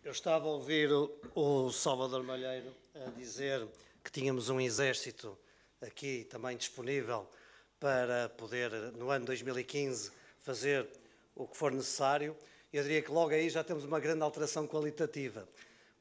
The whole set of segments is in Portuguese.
Eu estava a ouvir o Salvador Malheiro a dizer que tínhamos um exército aqui também disponível para poder, no ano 2015, fazer o que for necessário. Eu diria que logo aí já temos uma grande alteração qualitativa,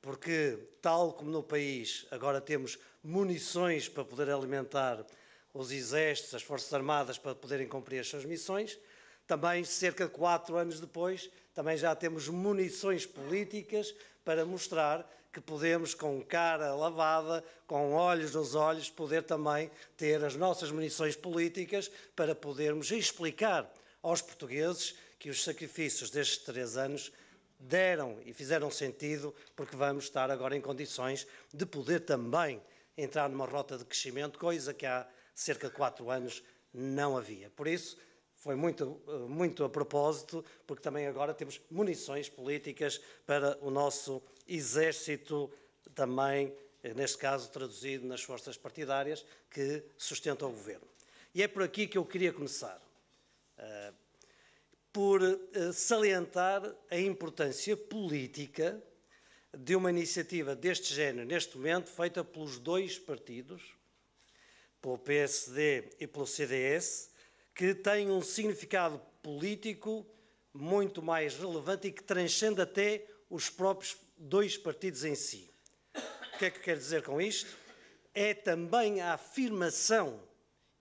porque, tal como no país, agora temos munições para poder alimentar os exércitos, as Forças Armadas, para poderem cumprir as suas missões. Também, cerca de 4 anos depois, também já temos munições políticas para mostrar que podemos, com cara lavada, com olhos nos olhos, poder também ter as nossas munições políticas para podermos explicar aos portugueses que os sacrifícios destes 3 anos deram e fizeram sentido, porque vamos estar agora em condições de poder também entrar numa rota de crescimento, coisa que há cerca de 4 anos não havia. Por isso, foi muito a propósito, porque também agora temos munições políticas para o nosso exército, também, neste caso, traduzido nas forças partidárias que sustentam o governo. E é por aqui que eu queria começar, por salientar a importância política de uma iniciativa deste género, neste momento, feita pelos 2 partidos, pelo PSD e pelo CDS, que tem um significado político muito mais relevante e que transcende até os próprios 2 partidos em si. O que é que eu quero dizer com isto? É também a afirmação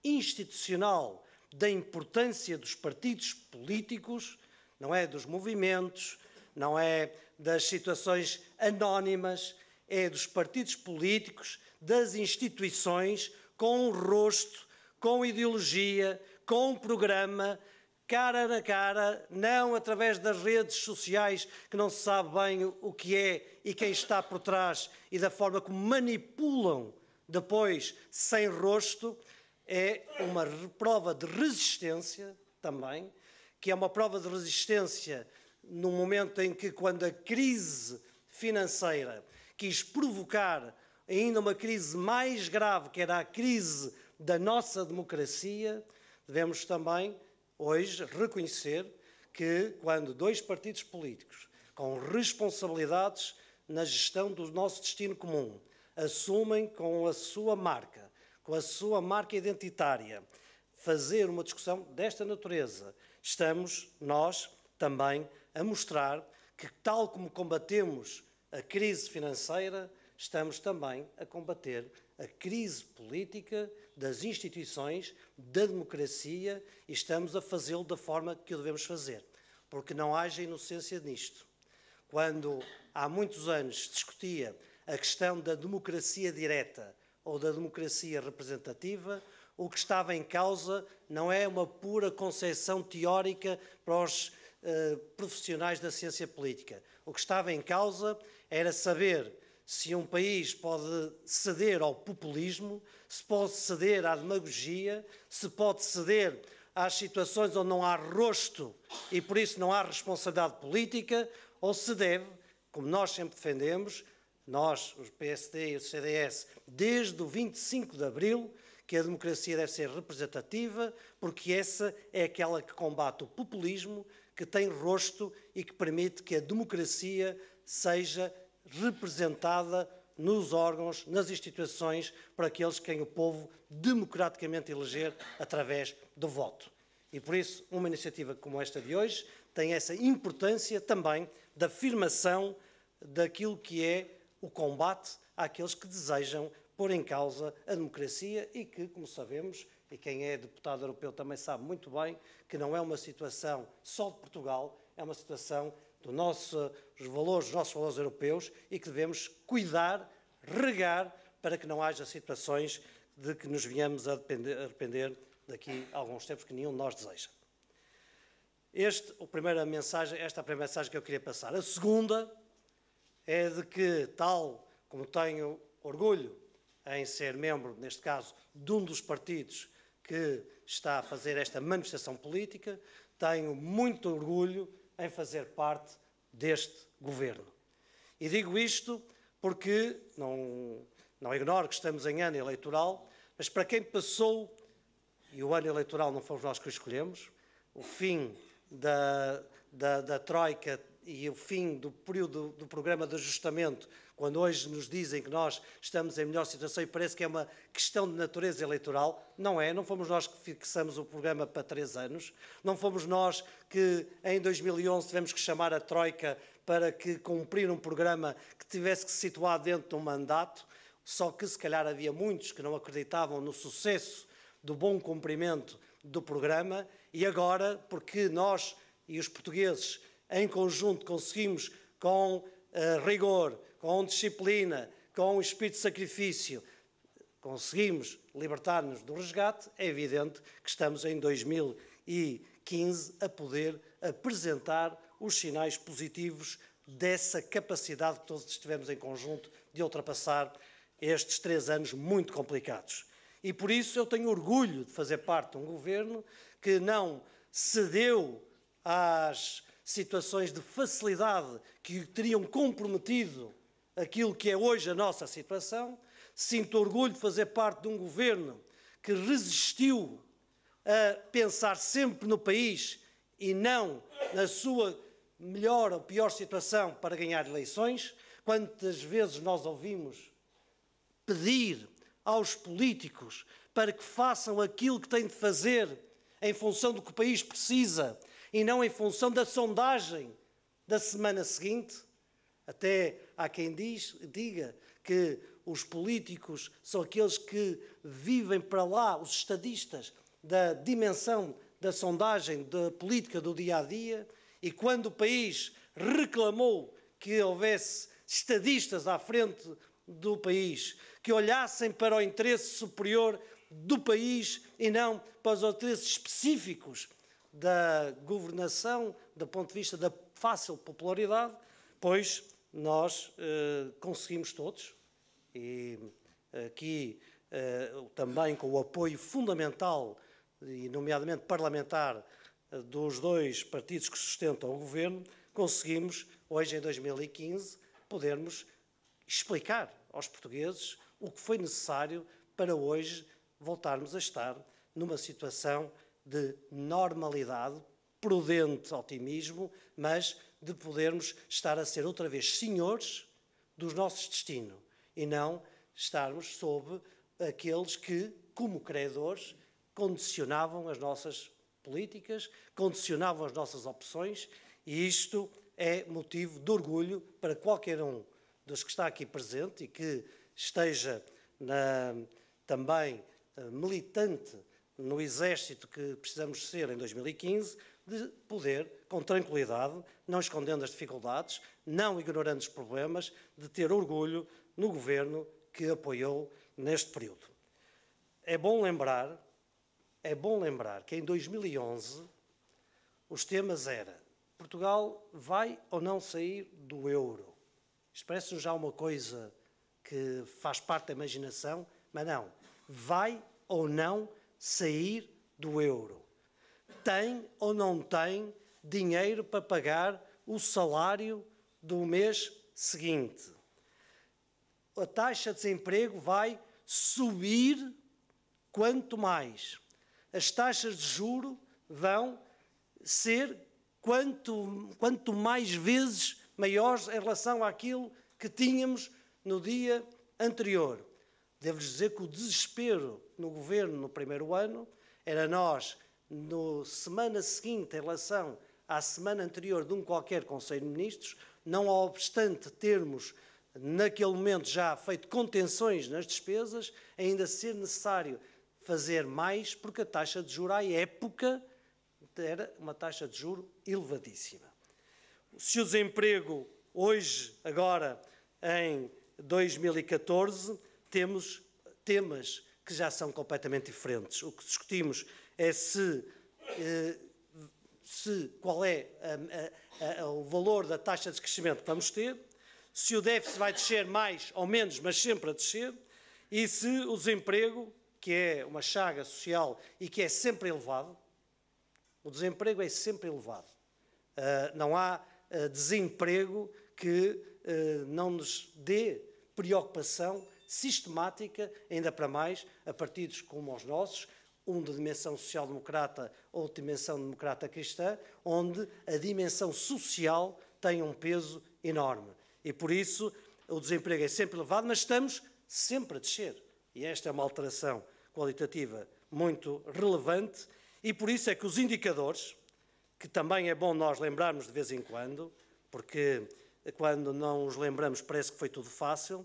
institucional da importância dos partidos políticos, não é dos movimentos, não é das situações anónimas, é dos partidos políticos, das instituições, com um rosto, com ideologia, com um programa, cara na cara, não através das redes sociais, que não se sabe bem o que é e quem está por trás e da forma como manipulam depois sem rosto. É uma prova de resistência também, que é uma prova de resistência no momento em que, quando a crise financeira quis provocar ainda uma crise mais grave, que era a crise da nossa democracia, devemos também, hoje, reconhecer que, quando 2 partidos políticos com responsabilidades na gestão do nosso destino comum assumem com a sua marca identitária, fazer uma discussão desta natureza, estamos nós também a mostrar que, tal como combatemos a crise financeira, estamos também a combater a crise política das instituições, da democracia, e estamos a fazê-lo da forma que o devemos fazer, porque não haja inocência nisto. Quando há muitos anos se discutia a questão da democracia direta ou da democracia representativa, o que estava em causa não é uma pura concepção teórica para os profissionais da ciência política. O que estava em causa era saber se um país pode ceder ao populismo, se pode ceder à demagogia, se pode ceder às situações onde não há rosto e por isso não há responsabilidade política, ou se deve, como nós sempre defendemos, nós, os PSD e o CDS, desde o 25 de Abril, que a democracia deve ser representativa, porque essa é aquela que combate o populismo, que tem rosto e que permite que a democracia seja representada nos órgãos, nas instituições, por aqueles quem o povo democraticamente eleger através do voto. E por isso, uma iniciativa como esta de hoje tem essa importância também da afirmação daquilo que é o combate àqueles que desejam pôr em causa a democracia e que, como sabemos, e quem é deputado europeu também sabe muito bem, que não é uma situação só de Portugal, é uma situação dos nossos valores europeus, e que devemos cuidar, regar, para que não haja situações de que nos venhamos a arrepender daqui a alguns tempos, que nenhum de nós deseja. Esta é a primeira mensagem que eu queria passar. A segunda é de que, tal como tenho orgulho em ser membro, neste caso, de um dos partidos que está a fazer esta manifestação política, tenho muito orgulho em fazer parte deste governo. E digo isto porque não ignoro que estamos em ano eleitoral, mas para quem passou, e o ano eleitoral não fomos nós que o escolhemos, o fim da troika e o fim do período do programa de ajustamento, quando hoje nos dizem que nós estamos em melhor situação e parece que é uma questão de natureza eleitoral, não é, não fomos nós que fixamos o programa para 3 anos, não fomos nós que em 2011 tivemos que chamar a Troika para que cumprir um programa que tivesse que se situar dentro de um mandato, só que se calhar havia muitos que não acreditavam no sucesso do bom cumprimento do programa e agora, porque nós e os portugueses em conjunto conseguimos, com rigor, com disciplina, com espírito de sacrifício, conseguimos libertar-nos do resgate, é evidente que estamos em 2015 a poder apresentar os sinais positivos dessa capacidade que todos tivemos em conjunto de ultrapassar estes 3 anos muito complicados. E por isso eu tenho orgulho de fazer parte de um governo que não cedeu às situações de facilidade que teriam comprometido aquilo que é hoje a nossa situação. Sinto orgulho de fazer parte de um governo que resistiu a pensar sempre no país e não na sua melhor ou pior situação para ganhar eleições. Quantas vezes nós ouvimos pedir aos políticos para que façam aquilo que têm de fazer em função do que o país precisa e não em função da sondagem da semana seguinte? Até há quem diga que os políticos são aqueles que vivem para lá, os estadistas, da dimensão da sondagem da política do dia-a-dia, e quando o país reclamou que houvesse estadistas à frente do país, que olhassem para o interesse superior do país e não para os interesses específicos da governação, do ponto de vista da fácil popularidade, pois nós conseguimos todos, e aqui também com o apoio fundamental, e nomeadamente parlamentar, dos 2 partidos que sustentam o governo, conseguimos, hoje em 2015, podermos explicar aos portugueses o que foi necessário para hoje voltarmos a estar numa situação de normalidade, prudente otimismo, mas de podermos estar a ser outra vez senhores dos nossos destinos e não estarmos sob aqueles que, como credores, condicionavam as nossas políticas, condicionavam as nossas opções, e isto é motivo de orgulho para qualquer um dos que está aqui presente e que esteja também militante no exército que precisamos ser em 2015, de poder, com tranquilidade, não escondendo as dificuldades, não ignorando os problemas, de ter orgulho no governo que apoiou neste período. É bom lembrar que em 2011 os temas eram: Portugal vai ou não sair do euro? Isto parece já uma coisa que faz parte da imaginação, mas não. Vai ou não sair do euro? Tem ou não tem dinheiro para pagar o salário do mês seguinte? A taxa de desemprego vai subir quanto mais? As taxas de juro vão ser quanto mais vezes maiores em relação àquilo que tínhamos no dia anterior. Devo-lhes dizer que o desespero no governo no primeiro ano era nós, na semana seguinte, em relação à semana anterior de um qualquer Conselho de Ministros, não obstante termos naquele momento já feito contenções nas despesas, ainda ser necessário fazer mais, porque a taxa de juros à época era uma taxa de juros elevadíssima. Se o desemprego hoje, agora em 2014, temos temas que já são completamente diferentes. O que discutimos é qual é o valor da taxa de crescimento que vamos ter, se o déficit vai descer mais ou menos, mas sempre a descer, e se o desemprego, que é uma chaga social e que é sempre elevado, o desemprego é sempre elevado. Não há desemprego que não nos dê preocupação sistemática, ainda para mais a partidos como os nossos, um de dimensão social-democrata ou de dimensão democrata-cristã, onde a dimensão social tem um peso enorme. E por isso o desemprego é sempre elevado, mas estamos sempre a descer. E esta é uma alteração qualitativa muito relevante e por isso é que os indicadores, que também é bom nós lembrarmos de vez em quando, porque quando não os lembramos parece que foi tudo fácil,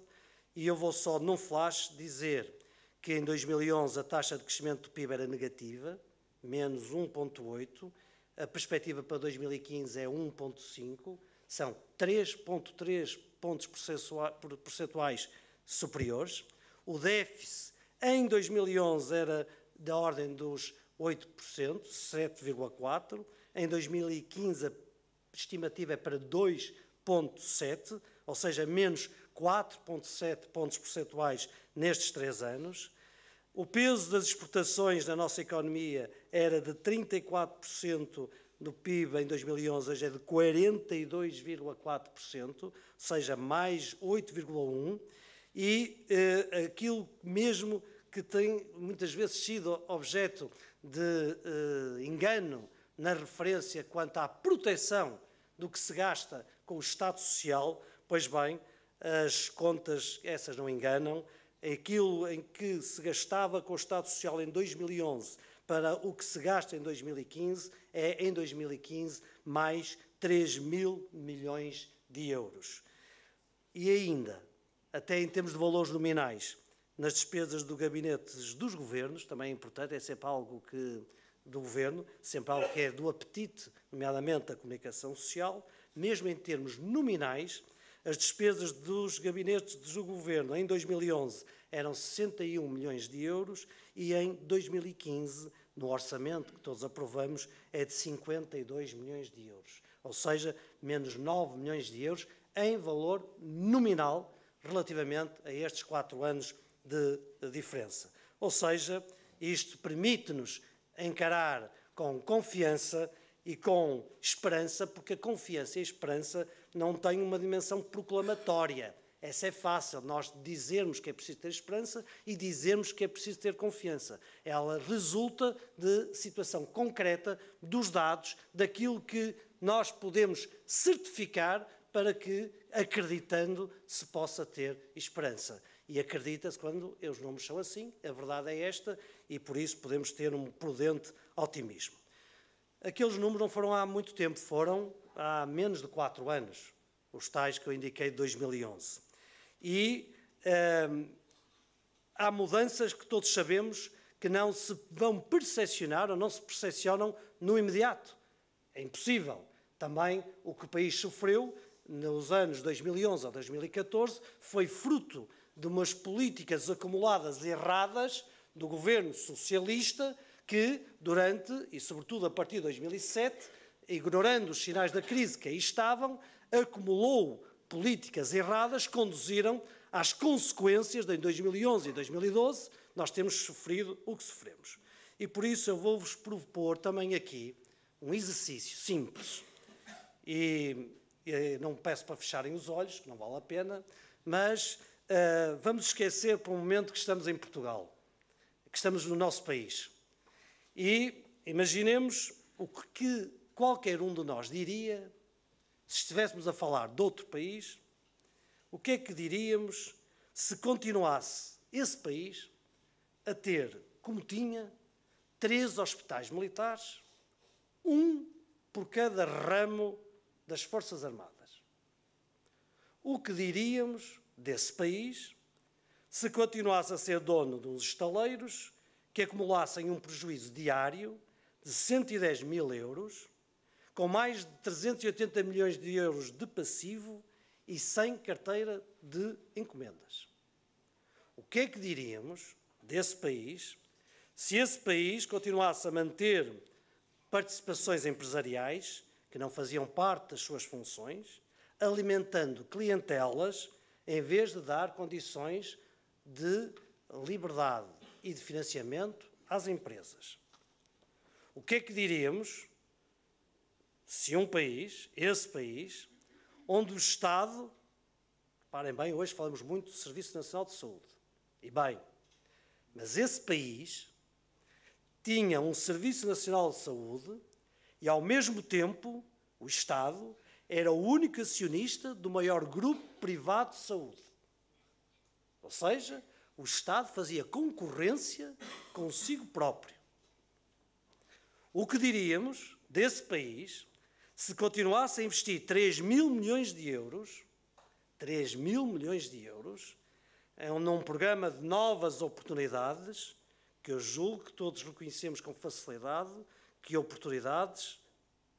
e eu vou só num flash dizer que em 2011 a taxa de crescimento do PIB era negativa, menos 1,8%, a perspectiva para 2015 é 1,5%, são 3,3 pontos percentuais superiores. O déficit em 2011 era da ordem dos 8%, 7,4%. Em 2015 a estimativa é para 2,7%, ou seja, menos 4,7 pontos percentuais nestes 3 anos. O peso das exportações na nossa economia era de 34% do PIB em 2011, hoje é de 42,4%, ou seja, mais 8,1%, e aquilo mesmo que tem muitas vezes sido objeto de engano na referência quanto à proteção do que se gasta com o Estado Social, pois bem, as contas, essas não enganam, aquilo em que se gastava com o Estado Social em 2011 para o que se gasta em 2015, é em 2015 mais 3.000 milhões de euros. E ainda, até em termos de valores nominais, nas despesas do gabinete dos governos, também é importante, é sempre algo do governo, sempre algo que é do apetite, nomeadamente da comunicação social, mesmo em termos nominais, as despesas dos gabinetes do governo em 2011 eram 61 milhões de euros e em 2015, no orçamento que todos aprovamos, é de 52 milhões de euros. Ou seja, menos 9 milhões de euros em valor nominal relativamente a estes 4 anos de diferença. Ou seja, isto permite-nos encarar com confiança e com esperança, porque a confiança e a esperança não têm uma dimensão proclamatória. Essa é fácil, nós dizermos que é preciso ter esperança e dizermos que é preciso ter confiança. Ela resulta de situação concreta dos dados, daquilo que nós podemos certificar para que, acreditando, se possa ter esperança. E acredita-se quando os números são assim, a verdade é esta, e por isso podemos ter um prudente otimismo. Aqueles números não foram há muito tempo, foram há menos de 4 anos, os tais que eu indiquei de 2011. E há mudanças que todos sabemos que não se vão percepcionar ou não se percepcionam no imediato. É impossível. Também o que o país sofreu nos anos 2011 a 2014 foi fruto de umas políticas acumuladas erradas do governo socialista que, durante, e sobretudo a partir de 2007, ignorando os sinais da crise que aí estavam, acumulou políticas erradas que conduziram às consequências de, em 2011 e 2012, nós temos sofrido o que sofremos. E por isso eu vou-vos propor também aqui um exercício simples. E não peço para fecharem os olhos, que não vale a pena, mas vamos esquecer por um momento que estamos em Portugal, que estamos no nosso país. E imaginemos o que qualquer um de nós diria se estivéssemos a falar de outro país, o que é que diríamos se continuasse esse país a ter, como tinha, 3 hospitais militares, um por cada ramo das Forças Armadas. O que diríamos desse país se continuasse a ser dono de uns estaleiros que acumulassem um prejuízo diário de 110 mil euros, com mais de 380 milhões de euros de passivo e sem carteira de encomendas? O que é que diríamos desse país se esse país continuasse a manter participações empresariais que não faziam parte das suas funções, alimentando clientelas em vez de dar condições de liberdade e de financiamento às empresas? O que é que diríamos se um país, esse país, onde o Estado, reparem bem, hoje falamos muito do Serviço Nacional de Saúde, e bem, mas esse país tinha um Serviço Nacional de Saúde e, ao mesmo tempo, o Estado era o único acionista do maior grupo privado de saúde. Ou seja, o Estado fazia concorrência consigo próprio. O que diríamos desse país se continuasse a investir 3.000 milhões de euros, 3.000 milhões de euros, num programa de novas oportunidades, que eu julgo que todos reconhecemos com facilidade, que oportunidades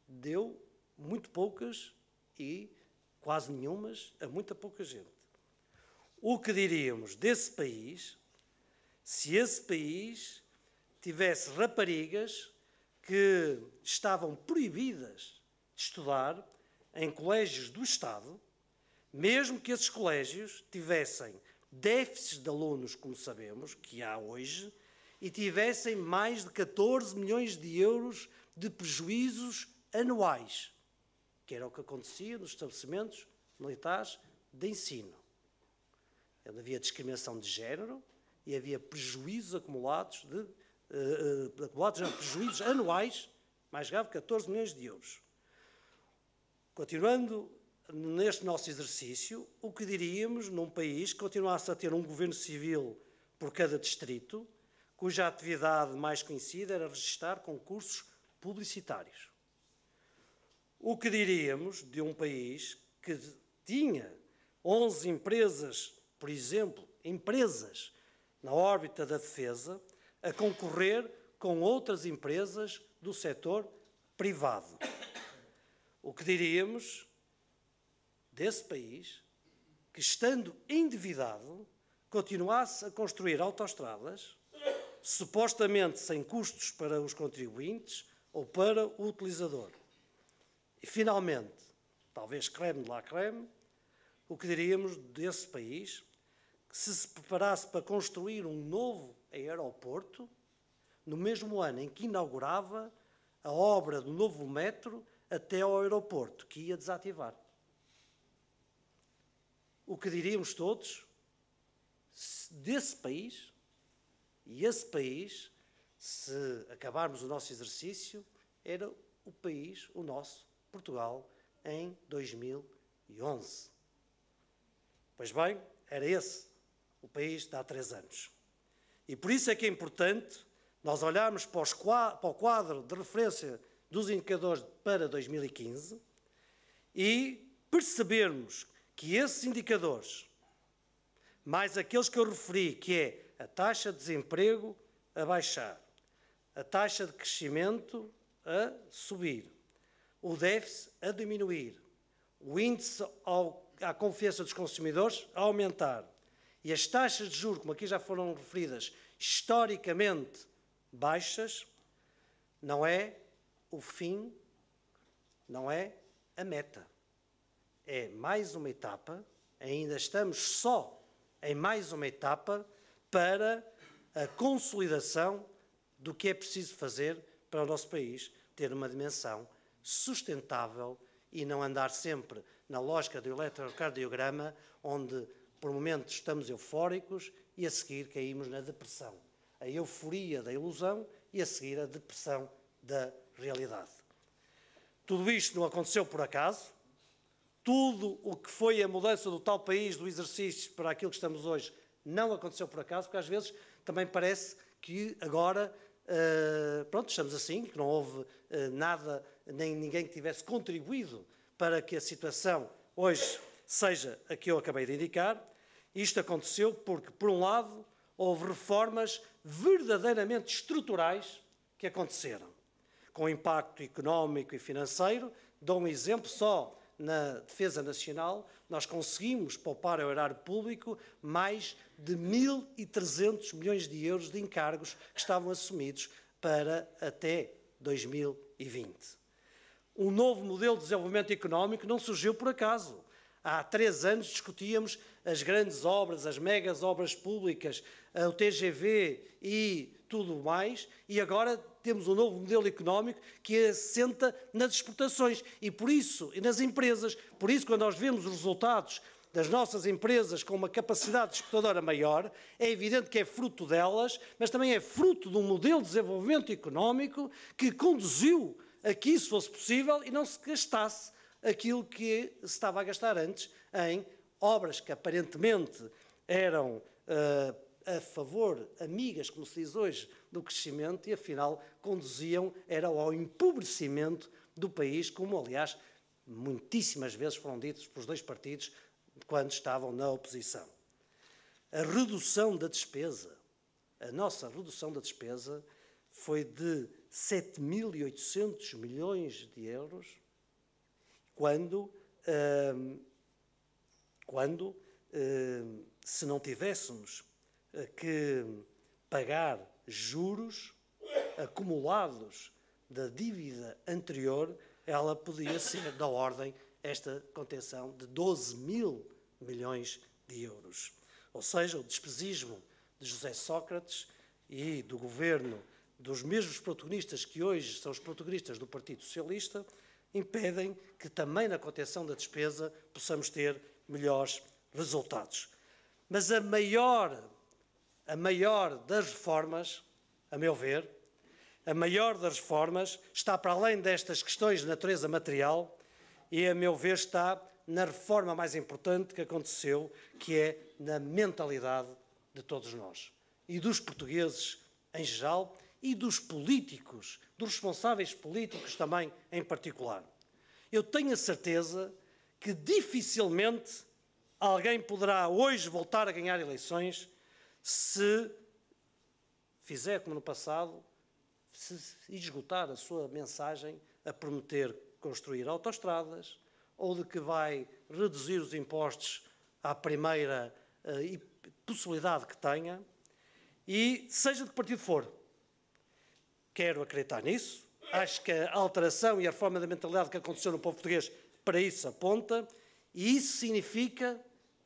deu muito poucas e quase nenhumas a muita pouca gente. O que diríamos desse país se esse país tivesse raparigas que estavam proibidas de estudar em colégios do Estado, mesmo que esses colégios tivessem déficits de alunos, como sabemos, que há hoje, e tivessem mais de 14 milhões de euros de prejuízos anuais, que era o que acontecia nos estabelecimentos militares de ensino. Havia discriminação de género e havia prejuízos acumulados, prejuízos anuais, mais grave, 14 milhões de euros. Continuando neste nosso exercício, o que diríamos num país que continuasse a ter um governo civil por cada distrito, cuja atividade mais conhecida era registar concursos publicitários? O que diríamos de um país que tinha 11 empresas, por exemplo, empresas na órbita da defesa, a concorrer com outras empresas do setor privado? O que diríamos desse país que, estando endividado, continuasse a construir autoestradas, supostamente sem custos para os contribuintes ou para o utilizador? E, finalmente, talvez creme de la creme, o que diríamos desse país que se preparasse para construir um novo aeroporto no mesmo ano em que inaugurava a obra do novo metro até ao aeroporto, que ia desativar? O que diríamos todos desse país? E esse país, se acabarmos o nosso exercício, era o país, o nosso, Portugal, em 2011. Pois bem, era esse o país de há 3 anos. E por isso é que é importante nós olharmos para o quadro de referência dos indicadores para 2015 e percebermos que esses indicadores, mais aqueles que eu referi, que é a taxa de desemprego a baixar, a taxa de crescimento a subir, o déficit a diminuir, o índice à confiança dos consumidores a aumentar e as taxas de juros, como aqui já foram referidas, historicamente baixas, não é o fim, não é a meta. É mais uma etapa, ainda estamos só em mais uma etapa para a consolidação do que é preciso fazer para o nosso país ter uma dimensão sustentável e não andar sempre na lógica do eletrocardiograma, onde por momentos estamos eufóricos e a seguir caímos na depressão. A euforia da ilusão e a seguir a depressão da realidade. Tudo isto não aconteceu por acaso. Tudo o que foi a mudança do tal país, do exercício para aquilo que estamos hoje, não aconteceu por acaso, porque às vezes também parece que agora, pronto, estamos assim, que não houve nada, nem ninguém que tivesse contribuído para que a situação hoje seja a que eu acabei de indicar. Isto aconteceu porque, por um lado, houve reformas verdadeiramente estruturais que aconteceram, com impacto económico e financeiro. Dou um exemplo só. Na defesa nacional, nós conseguimos poupar ao erário público mais de 1.300 milhões de euros de encargos que estavam assumidos para até 2020. Um novo modelo de desenvolvimento económico não surgiu por acaso. Há 3 anos discutíamos as grandes obras, as megas obras públicas, o TGV e tudo mais, e agora temos um novo modelo económico que assenta nas exportações e por isso, e nas empresas. Por isso, quando nós vemos os resultados das nossas empresas com uma capacidade exportadora maior, é evidente que é fruto delas, mas também é fruto de um modelo de desenvolvimento económico que conduziu a que isso fosse possível e não se gastasse aquilo que se estava a gastar antes em obras que aparentemente eram a favor, amigas, como se diz hoje, do crescimento e, afinal, conduziam ao empobrecimento do país, como, aliás, muitíssimas vezes foram ditos pelos dois partidos quando estavam na oposição. A redução da despesa, a nossa redução da despesa foi de 7.800 milhões de euros, quando se não tivéssemos que pagar juros acumulados da dívida anterior, ela podia ser da ordem, esta contenção, de 12.000 milhões de euros. Ou seja, o despesismo de José Sócrates e do governo dos mesmos protagonistas que hoje são os protagonistas do Partido Socialista impedem que também na contenção da despesa possamos ter melhores resultados. Mas a maior das reformas, a meu ver, a maior das reformas está para além destas questões de natureza material e, a meu ver, está na reforma mais importante que aconteceu, que é na mentalidade de todos nós e dos portugueses em geral e dos políticos, dos responsáveis políticos também em particular. Eu tenho a certeza que dificilmente alguém poderá hoje voltar a ganhar eleições se fizer como no passado, se esgotar a sua mensagem a prometer construir autoestradas ou de que vai reduzir os impostos à primeira possibilidade que tenha, e seja de que partido for. Quero acreditar nisso. Acho que a alteração e a reforma da mentalidade que aconteceu no povo português para isso aponta, e isso significa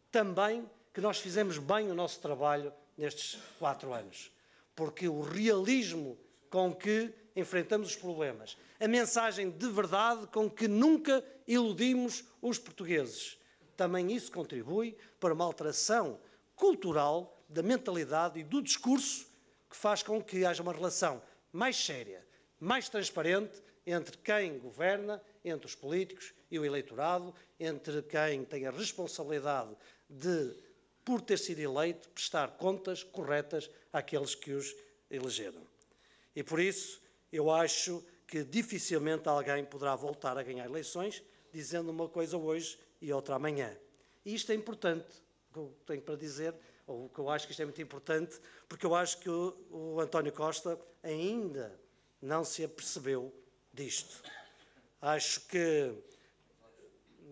também que nós fizemos bem o nosso trabalho nestes 4 anos. Porque o realismo com que enfrentamos os problemas, a mensagem de verdade com que nunca iludimos os portugueses, também isso contribui para uma alteração cultural da mentalidade e do discurso que faz com que haja uma relação mais séria, mais transparente entre quem governa, entre os políticos e o eleitorado, entre quem tem a responsabilidade de, por ter sido eleito, prestar contas corretas àqueles que os elegeram. E por isso eu acho que dificilmente alguém poderá voltar a ganhar eleições dizendo uma coisa hoje e outra amanhã. E isto é importante, o que eu tenho para dizer, ou o que eu acho que isto é muito importante, porque eu acho que o António Costa ainda não se apercebeu disto. Acho que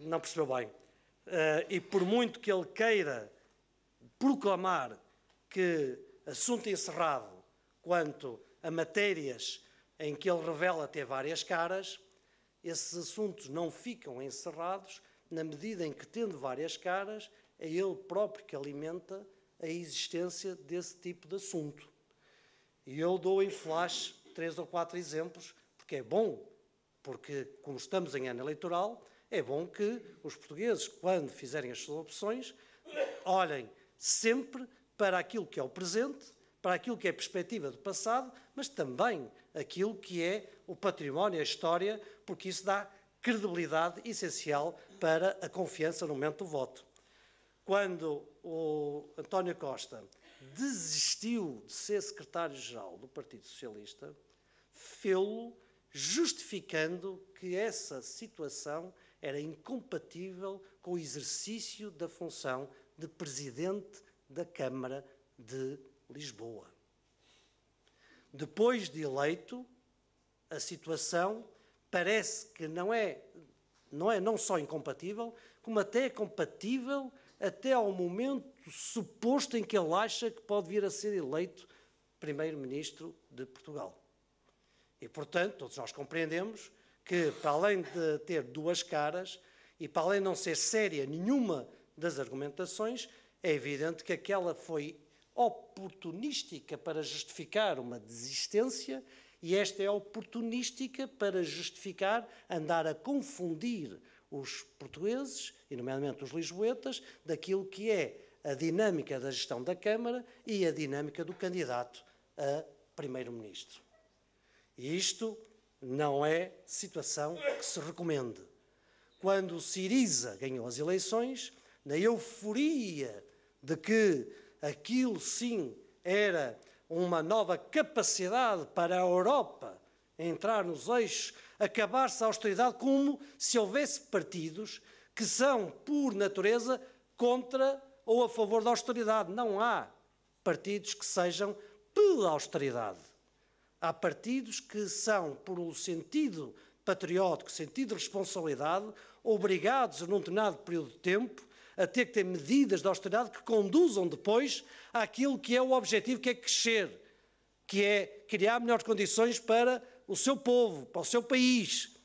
não percebeu bem. E por muito que ele queira proclamar que assunto encerrado quanto a matérias em que ele revela ter várias caras, esses assuntos não ficam encerrados na medida em que, tendo várias caras, é ele próprio que alimenta a existência desse tipo de assunto. E eu dou em flash 3 ou 4 exemplos, porque é bom, porque como estamos em ano eleitoral, é bom que os portugueses, quando fizerem as suas opções, olhem sempre para aquilo que é o presente, para aquilo que é a perspectiva do passado, mas também aquilo que é o património, a história, porque isso dá credibilidade essencial para a confiança no momento do voto. Quando o António Costa desistiu de ser secretário-geral do Partido Socialista, fê-lo justificando que essa situação era incompatível com o exercício da função de Presidente da Câmara de Lisboa. Depois de eleito, a situação parece que não é não só incompatível, como até é compatível até ao momento suposto em que ele acha que pode vir a ser eleito Primeiro-Ministro de Portugal. E, portanto, todos nós compreendemos que, para além de ter 2 caras e para além de não ser séria nenhuma das argumentações, é evidente que aquela foi oportunística para justificar uma desistência e esta é oportunística para justificar andar a confundir os portugueses, e nomeadamente os lisboetas, daquilo que é a dinâmica da gestão da Câmara e a dinâmica do candidato a Primeiro-Ministro. E isto não é situação que se recomende. quando o Syriza ganhou as eleições, na euforia de que aquilo sim era uma nova capacidade para a Europa entrar nos eixos, acabar-se a austeridade, como se houvesse partidos que são, por natureza, contra ou a favor da austeridade. Não há partidos que sejam pela austeridade. Há partidos que são, por um sentido patriótico, sentido de responsabilidade, obrigados, num determinado período de tempo, a ter que ter medidas de austeridade que conduzam depois àquilo que é o objetivo, que é crescer, que é criar melhores condições para o seu povo, para o seu país.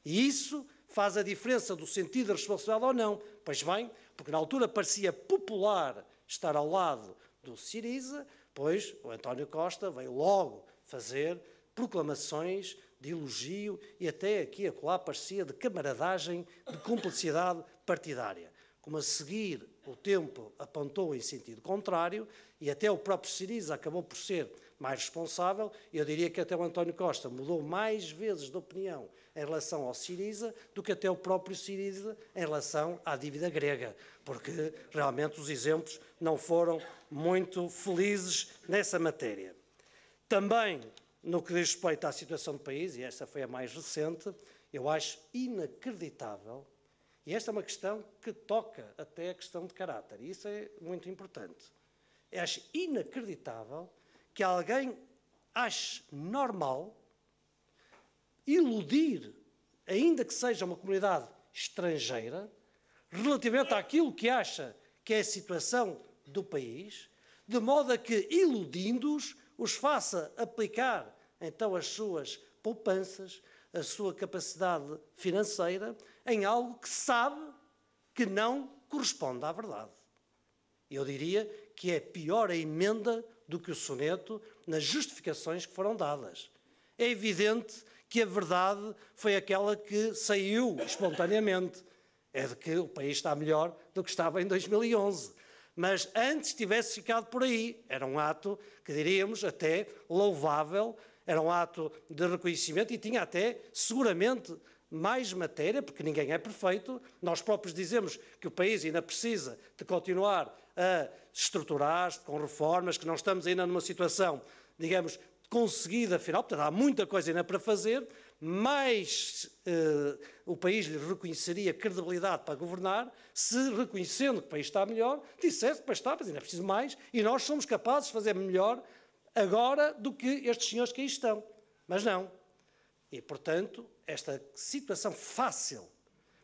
E isso faz a diferença do sentido de responsabilidade ou não. Pois bem, porque na altura parecia popular estar ao lado do Syriza, pois o António Costa veio logo fazer proclamações de elogio e até aqui acolá parecia de camaradagem, de cumplicidade partidária. Como a seguir o tempo apontou em sentido contrário e até o próprio Syriza acabou por ser mais responsável, eu diria que até o António Costa mudou mais vezes de opinião em relação ao Syriza do que até o próprio Syriza em relação à dívida grega, porque realmente os exemplos não foram muito felizes nessa matéria. Também, no que diz respeito à situação do país, e esta foi a mais recente, eu acho inacreditável, e esta é uma questão que toca até a questão de caráter, e isso é muito importante. Eu acho inacreditável que alguém ache normal iludir, ainda que seja uma comunidade estrangeira, relativamente àquilo que acha que é a situação do país, de modo a que, iludindo-os, os faça aplicar, então, as suas poupanças, a sua capacidade financeira, em algo que sabe que não corresponde à verdade. Eu diria que é pior a emenda do que o soneto nas justificações que foram dadas. É evidente que a verdade foi aquela que saiu espontaneamente. É de que o país está melhor do que estava em 2011. Mas antes tivesse ficado por aí. Era um ato que diríamos até louvável, era um ato de reconhecimento e tinha até, seguramente, mais matéria, porque ninguém é perfeito. Nós próprios dizemos que o país ainda precisa de continuar a estruturar-se com reformas, que não estamos ainda numa situação, digamos, conseguida afinal. Portanto, há muita coisa ainda para fazer, mas o país lhe reconheceria credibilidade para governar se, reconhecendo que o país está melhor, dissesse que está, mas ainda é preciso mais, e nós somos capazes de fazer melhor agora do que estes senhores que aí estão. Mas não. E, portanto, esta situação fácil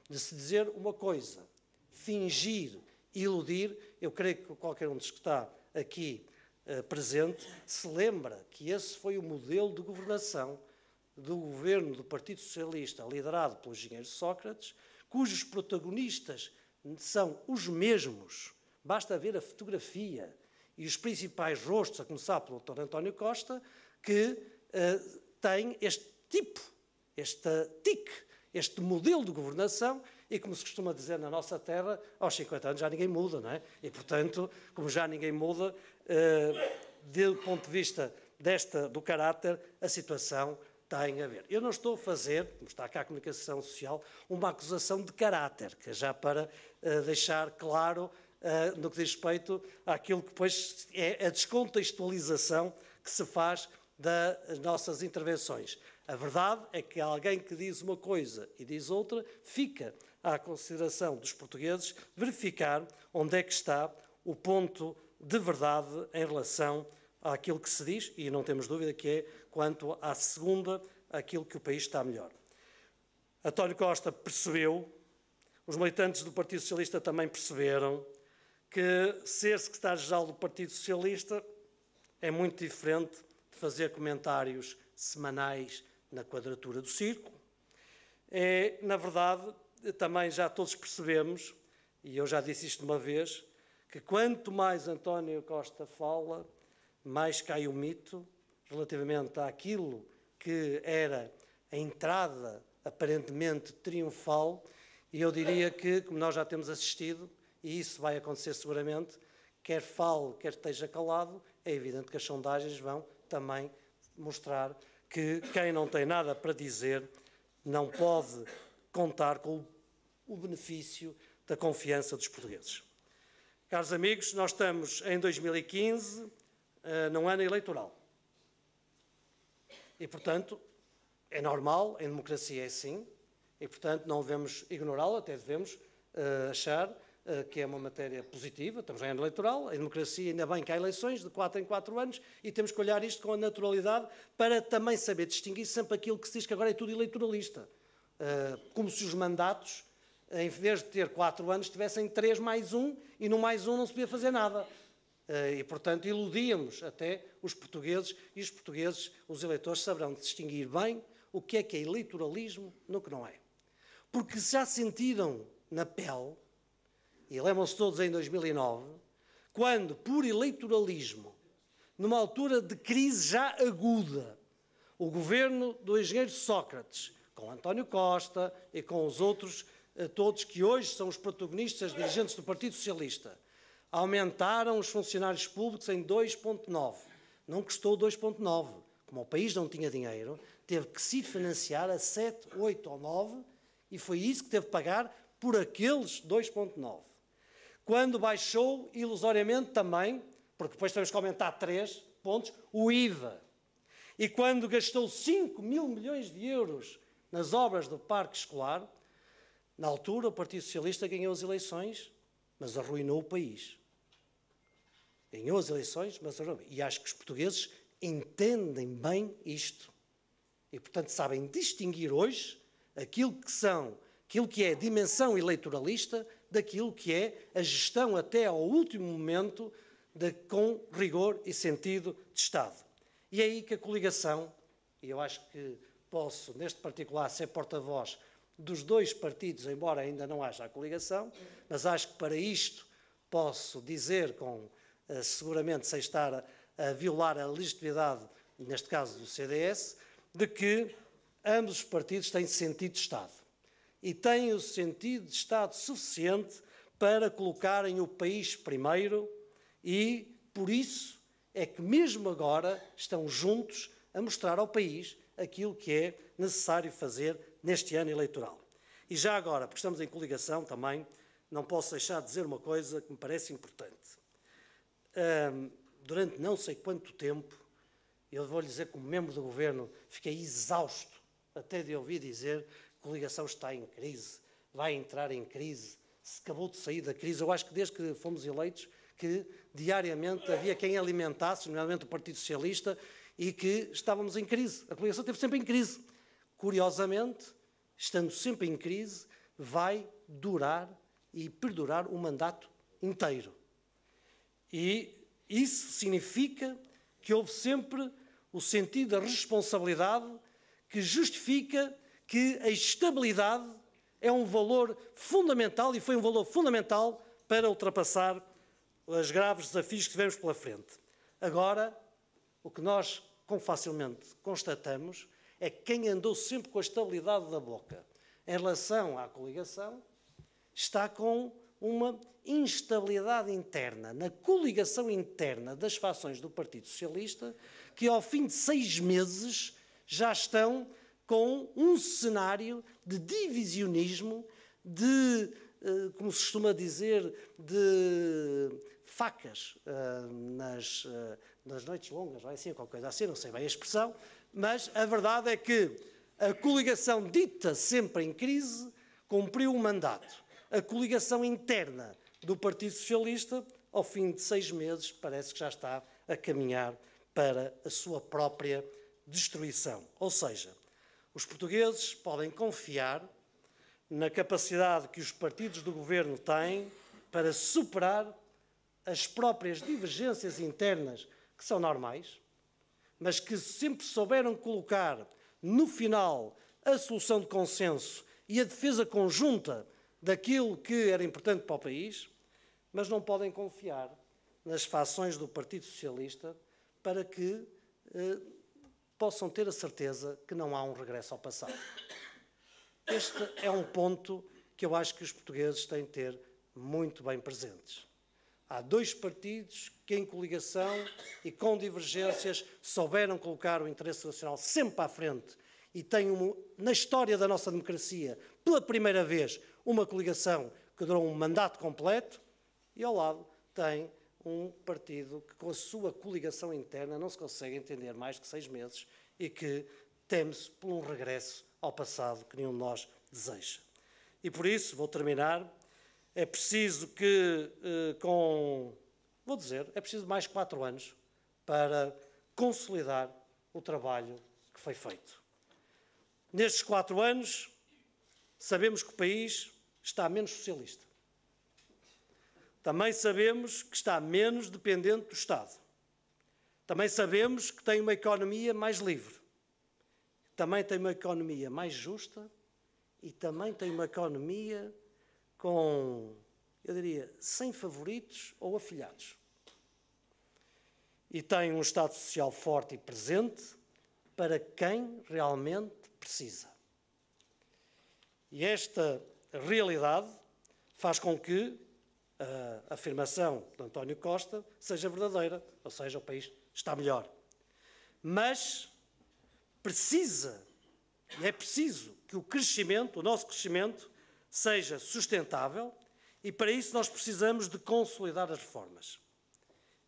de se dizer uma coisa, fingir, iludir, eu creio que qualquer um dos que está aqui presente se lembra que esse foi o modelo de governação do governo do Partido Socialista, liderado pelo engenheiro Sócrates, cujos protagonistas são os mesmos. Basta ver a fotografia e os principais rostos, a começar pelo Dr. António Costa, que têm este tipo, este modelo de governação, e como se costuma dizer na nossa terra, aos 50 anos já ninguém muda, não é? E, portanto, como já ninguém muda, do ponto de vista do caráter, a situação tem a ver. Eu não estou a fazer, como está cá a comunicação social, uma acusação de caráter, que é já para deixar claro no que diz respeito àquilo que depois é a descontextualização que se faz das nossas intervenções. A verdade é que alguém que diz uma coisa e diz outra, fica à consideração dos portugueses verificar onde é que está o ponto de verdade em relação àquilo que se diz, e não temos dúvida que é quanto à segunda, aquilo que o país está melhor. António Costa percebeu, os militantes do Partido Socialista também perceberam, que ser secretário-geral do Partido Socialista é muito diferente de fazer comentários semanais na quadratura do círculo. Na verdade, também já todos percebemos, e eu já disse isto uma vez, que quanto mais António Costa fala, mais cai o mito relativamente àquilo que era a entrada aparentemente triunfal, e eu diria que, como nós já temos assistido, e isso vai acontecer seguramente, quer fale, quer esteja calado, é evidente que as sondagens vão também mostrar que quem não tem nada para dizer não pode contar com o benefício da confiança dos portugueses. Caros amigos, nós estamos em 2015, num ano eleitoral. E, portanto, é normal, em democracia é assim, e, portanto, não devemos ignorá-lo, até devemos achar que é uma matéria positiva. Estamos em ano eleitoral, em democracia ainda bem que há eleições de 4 em 4 anos e temos que olhar isto com a naturalidade para também saber distinguir sempre aquilo que se diz que agora é tudo eleitoralista. Como se os mandatos, em vez de ter 4 anos, tivessem 3 mais 1 e no mais 1 não se podia fazer nada. E, portanto, iludíamos até os portugueses e os portugueses, os eleitores, saberão distinguir bem o que é eleitoralismo no que não é. Porque já sentiram na pele, e lembram-se todos em 2009, quando, por eleitoralismo, numa altura de crise já aguda, o governo do engenheiro Sócrates, com António Costa e com os outros todos que hoje são os protagonistas, dirigentes do Partido Socialista, aumentaram os funcionários públicos em 2,9. Não custou 2,9. Como o país não tinha dinheiro, teve que se financiar a 7, 8 ou 9 e foi isso que teve que pagar por aqueles 2,9. Quando baixou, ilusoriamente também, porque depois temos que aumentar 3 pontos, o IVA. E quando gastou 5 mil milhões de euros nas obras do parque escolar, na altura o Partido Socialista ganhou as eleições, mas arruinou o país. Ganhou as eleições, mas arruinou. E acho que os portugueses entendem bem isto. E, portanto, sabem distinguir hoje aquilo que é a dimensão eleitoralista daquilo que é a gestão até ao último momento com rigor e sentido de Estado. E é aí que a coligação, e eu acho que posso, neste particular, ser porta-voz dos dois partidos, embora ainda não haja a coligação, mas acho que para isto posso dizer, seguramente sem estar a violar a legitimidade, neste caso do CDS, de que ambos os partidos têm sentido de Estado. E têm o sentido de Estado suficiente para colocarem o país primeiro e, por isso, é que mesmo agora estão juntos a mostrar ao país aquilo que é necessário fazer neste ano eleitoral. E já agora, porque estamos em coligação também, não posso deixar de dizer uma coisa que me parece importante. Durante não sei quanto tempo, eu vou-lhe dizer que como membro do Governo fiquei exausto até de ouvir dizer que a coligação está em crise, vai entrar em crise, se acabou de sair da crise. Eu acho que desde que fomos eleitos que diariamente havia quem alimentasse, nomeadamente o Partido Socialista, e que estávamos em crise. A coligação esteve sempre em crise. Curiosamente, estando sempre em crise, vai durar e perdurar o mandato inteiro. E isso significa que houve sempre o sentido da responsabilidade que justifica que a estabilidade é um valor fundamental e foi um valor fundamental para ultrapassar os graves desafios que tivemos pela frente. Agora, o que nós facilmente constatamos é que quem andou sempre com a estabilidade da boca em relação à coligação está com uma instabilidade interna, na coligação interna das fações do Partido Socialista, que ao fim de 6 meses já estão com um cenário de divisionismo, de, como se costuma dizer, de facas nas noites longas, não é assim, qualquer coisa assim, não sei bem a expressão, mas a verdade é que a coligação dita sempre em crise cumpriu o mandato. A coligação interna do Partido Socialista, ao fim de 6 meses, parece que já está a caminhar para a sua própria destruição. Ou seja, os portugueses podem confiar na capacidade que os partidos do governo têm para superar as próprias divergências internas, que são normais, mas que sempre souberam colocar no final a solução de consenso e a defesa conjunta daquilo que era importante para o país, mas não podem confiar nas fações do Partido Socialista para que possam ter a certeza que não há um regresso ao passado. Este é um ponto que eu acho que os portugueses têm de ter muito bem presentes. Há 2 partidos que, em coligação e com divergências, souberam colocar o interesse nacional sempre à frente e têm, na história da nossa democracia, pela primeira vez, uma coligação que durou um mandato completo e, ao lado, tem um partido que, com a sua coligação interna, não se consegue entender mais que 6 meses e que teme-se por um regresso ao passado que nenhum de nós deseja. E, por isso, vou terminar, é preciso que, é preciso mais 4 anos para consolidar o trabalho que foi feito. Nestes 4 anos, sabemos que o país está menos socialista. Também sabemos que está menos dependente do Estado. Também sabemos que tem uma economia mais livre. Também tem uma economia mais justa e também tem uma economia com, eu diria, sem favoritos ou afilhados. E tem um Estado Social forte e presente para quem realmente precisa. E esta realidade faz com que a afirmação de António Costa seja verdadeira, ou seja, o país está melhor. Mas é preciso que o nosso crescimento, seja sustentável e para isso nós precisamos de consolidar as reformas.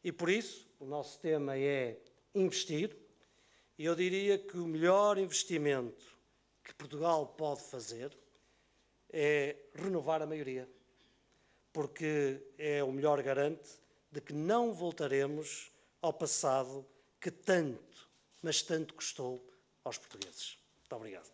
E por isso o nosso tema é investir e eu diria que o melhor investimento que Portugal pode fazer é renovar a maioria, porque é o melhor garante de que não voltaremos ao passado que tanto, mas tanto custou aos portugueses. Muito obrigado.